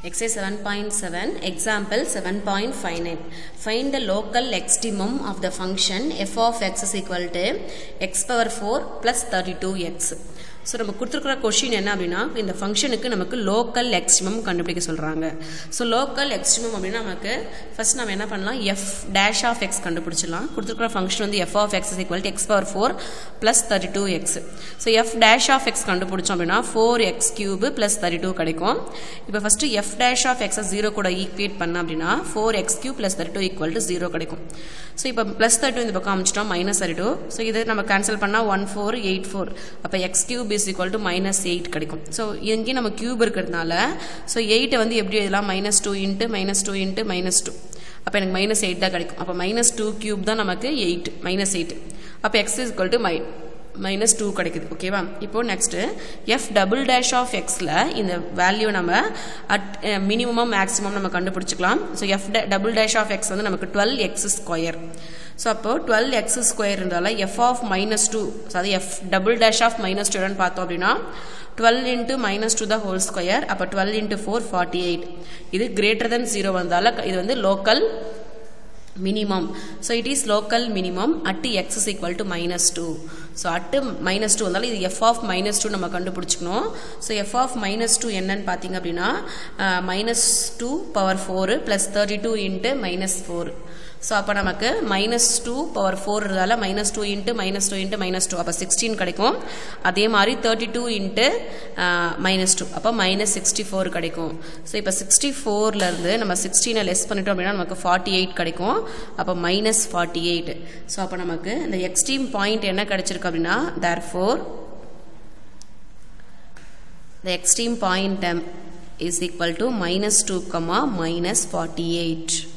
Exercise 7.7 Example 7.59 Find the local extremum of the function f of x is equal to x power 4 plus 32x. So, நம்ம கொடுத்திருக்கிற question என்ன அப்படினா இந்த ஃபங்க்ஷனுக்கு நமக்கு லோக்கல் எக்ஸ்ட்ரீமம் கண்டுபிடிக்க சொல்றாங்க. சோ லோக்கல் எக்ஸ்ட்ரீமம் அப்படினா நமக்கு ஃபர்ஸ்ட் நாம என்ன பண்ணலாம் f dash of x கண்டுபிடிச்சலாம். கொடுத்திருக்கிற ஃபங்க்ஷன் வந்து f of x is equal to x power 4 plus 32x. So f dash of x கண்டுபிடிச்சோம் அப்படினா 4x cube plus 32 கிடைக்கும். இப்போ first f dash of x 0 கூட ஈக்குவேட் பண்ண அப்படினா 4x cube plus 32 equal to 0 கிடைக்கும். சோ இப்போ plus 32 இந்த பக்கம் அமிச்சிட்டோம் minus 32. சோ இது நம்ம கேன்சல் பண்ணா 1484. அப்ப x cube is equal to minus 8 கிடைக்கும். So இங்கே நம்ம cube இருக்கிறதுனால so 8 வந்து எப்படி எழுதலாம் minus 2 into minus 2 into minus 2. அப்ப எனக்கு minus 8 தான் கிடைக்கும். அப்ப minus 2 cube தான் நமக்கு 8 minus 8. அப்ப x is equal to minus 2 கிடைக்குது. ஓகேவா? இப்போ next f double dash of x ல இந்த வேல்யூ நம்ம at minimum maximum நம்ம கண்டுபிடிச்சுக்கலாம். So f double dash of x வந்து நமக்கு 12x square. So அப்போ 12x square இருந்தால f of minus 2 அதாவது f double dash of minus 2 ன்னு பார்த்தோம் அப்படினா 12 into minus 2 the whole square அப்ப 12 into 4 48. இது greater than 0 வந்தால இது வந்து local minimum. So it is local minimum at x is equal to minus 2. So at minus 2 வந்தால இது f of minus 2 நம்ம கண்டுபிடிச்சுக்கணும். So f of minus 2 என்னன்னு பாத்தீங்க அப்படினா minus 2 power 4 plus 32 into minus 4. So அப்ப நமக்கு minus 2 power 4 இருந்தால minus 2 into minus 2 into minus 2 அப்ப 16 கிடைக்கும். அதே மாதிரி 32 into minus 2 அப்ப minus 64 கிடைக்கும். So இப்ப 64 ல இருந்து நம்ம 16 லெஸ் பண்ணிட்டோம் அப்படினா நமக்கு 48 கிடைக்கும். அப்ப minus 48. So அப்ப நமக்கு இந்த எக்ஸ்ட்ரீம் பாயிண்ட் என்ன கிடைச்சிருக்கு அப்படினா therefore the extreme point is equal to minus 2, minus 48.